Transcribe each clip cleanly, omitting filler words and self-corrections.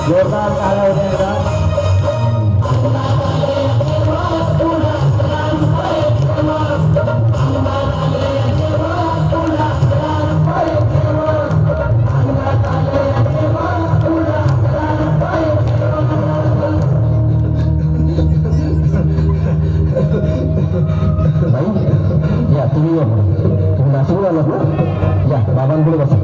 जोरदार टाळ्या होत्या एकदा. या तुम्ही नाशिक आलात ना, या बाबांकडे बसा.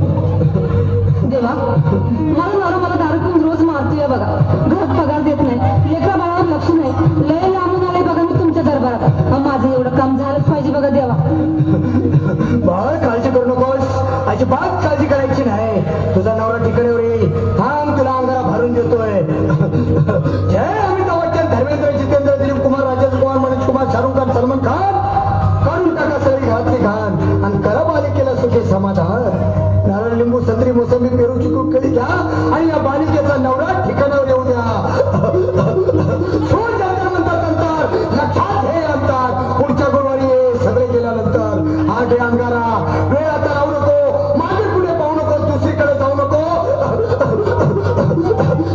देवा मला नवरा मला दारू पिऊन रोज मारतोय बघा. घरात पगार देत नाही, लेकरा बाळावर लक्ष नाही. लय लांबून आले बघा मी तुमच्या दरबारात. माझं एवढं काम झालंच पाहिजे बघा देवा. बाळ काळजी करू नकोस, अजिबात काळजी करायची नाही. तुझा नवरा ठिकाणीवर येईल. थांब, तुला अंगारा भरून देतोय. जय अमिताभ बच्चन, धर्मेंद्र, जितेंद्र, दिलीप कुमार, राजेश कुमार, मनोज कुमार, शाहरुख खान, सलमान खान, काढून टाका सगळी घातली घाण आणि करा बालिकेला सुखी समाधान. नारळ, लिंबू, संत्री, मोसंबी, पेरू, चिकू, केळी घ्या आणि या बालिकेचा नवरा ठिकाणावर येऊ द्या. सोड जातात म्हणतात नंतर, लक्षात हे अंतर. पुढच्या गुरुवारी ये, सगळे गेल्यानंतर. हा घे अंगारा, वेळ आता राहू नको, मागे पुढे पाहू नको, दुसरीकडे जाऊ नको.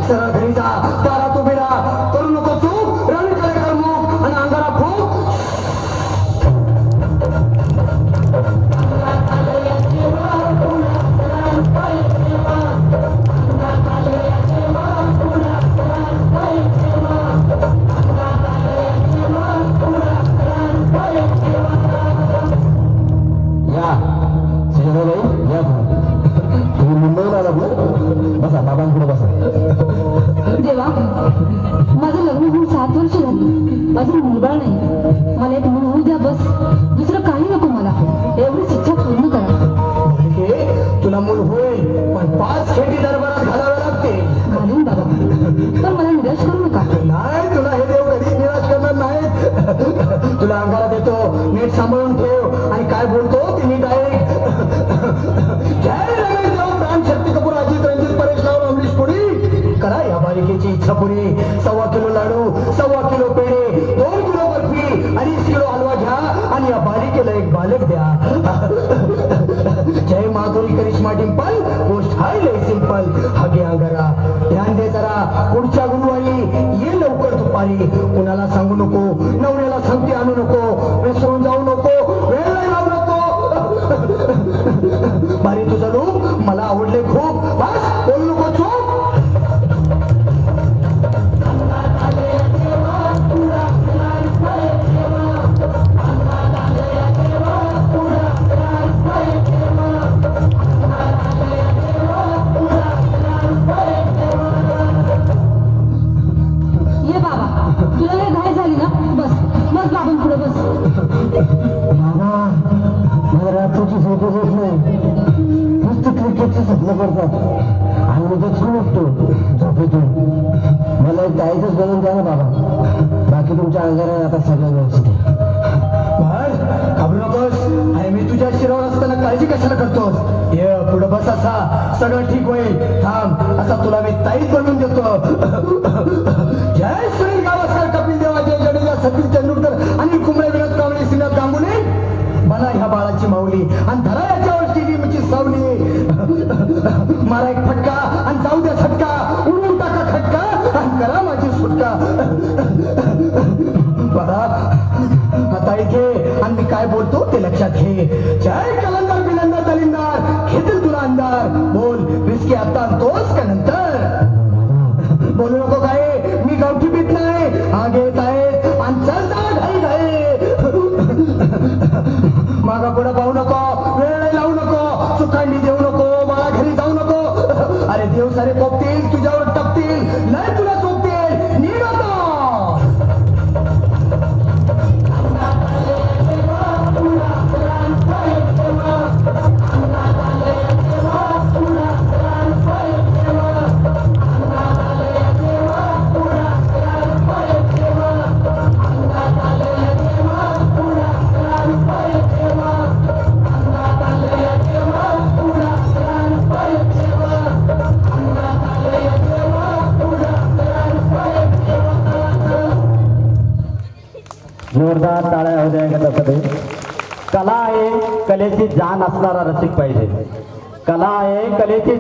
सरळ घरी जा, दारात उभी राहा, करू नको चूक, रणकडे कर मुख आणि अंगारा फूक. या सुजाताबाई, या तुम्ही मुंबईला आलात ना, बसा बाबांकडे बसा. देवा माझं लग्न होऊन 7 वर्ष झाली, अजून मुलबाळ नाही. मला एक मूल होऊ द्या बस, दुसरं काही नको मला. एवढीच इच्छा पूर्ण करा. बालिके, तुला मूल होईल, पण 5 खेटी दरबारात घालावे लागते. घालून बाबा, पण मला निराश करू नका. नाही, तुला हे देव कधीच निराश करणार नाहीत. तुला अंगारा देतो, नीट सांभाळून ठेव आणि काय बोलतो ते नीट ऐक. जय रमेश देव, प्राण, शक्ती कपूर, अजित, रंजित, परेश राव, अमरीश पुरी. करा या बालिकेची इच्छा पुरी. 1.25 किलो लाडू, 1.25 किलो पेढे, 2 किलो बर्फी, 2.5 किलो हलवा घ्या आणि या बालिकेला एक बालक द्या. जय माधुरी, करिश्मा, डिंपल, गोष्ट हाय लय सिंपल. हा घे अंगारा, ध्यान दे जरा. पुढच्या गुरुवारी ये लवकर दुपारी. कुणाला सांगू नको, नवऱ्याला सांगते आणू नको, विसरून जाऊ नको, वेळ नाही लावू नको. बारी तुझं रूप मला आवडले खूप, बस बोलू नको चूक. ये बाबा, तुला लय घाई झाली ना, बस बस बाबांपुढे बस. बाबा, मला रात्रीची झोपच येत नाही. नुसतं क्रिकेटचं स्वप्न करतात आणि मी दचकून उठतो झोपेतून. मला एक दाईचंच बनवून द्या ना बाबा. बाकी तुमच्या अंगारा आता सगळं व्यवस्थित आहे. बाळ, घाबरू नकोस. आणि मी तुझ्या शिरावर असताना काळजी कशाला करतोस? ये पुढे बस, असा सगळं ठीक होईल. थांब, आता तुला मी ताईत बनवून देतो. जय सुनील गावस्कर, कपिल देव, अजय जडेजा, सतीश तेंडुलकर आणि कुंबळे, विनोद कांबळे, श्रीनाथ गांगुली. मला ह्या बाळाची माऊली आणि धरा याच्यावर टीव्हीची सावली. मारा एक फटका आणि जाऊ द्या झटका, उडून टाका खटका आणि करा माझी सुटका. बघा आता इथे आणि मी काय बोलतो ते लक्षात घे. जय कलंदर, बिलंदर, दलिंदार, घेतील तुला अंधार. बोल, विस्की आता आणतोस का नंतर? बोलू नको काय, मी गावठी पीत नाही. हा घेत आहेत आणि चल जा घाई घाई. मागा पुढे पाहू नको, वेळ लावू नको, चुकांडी देऊ नको, मला घरी जाऊ नको. अरे देव सारे कोपतील, तुझ्यावर टपतील, नाही तुला चोपतील. नीट होतो. जोरदार टाळ्या होत्या त्यासाठी. कला आहे, कलेची जाण असणारा रसिक पाहिजे. कला आहे, कलेची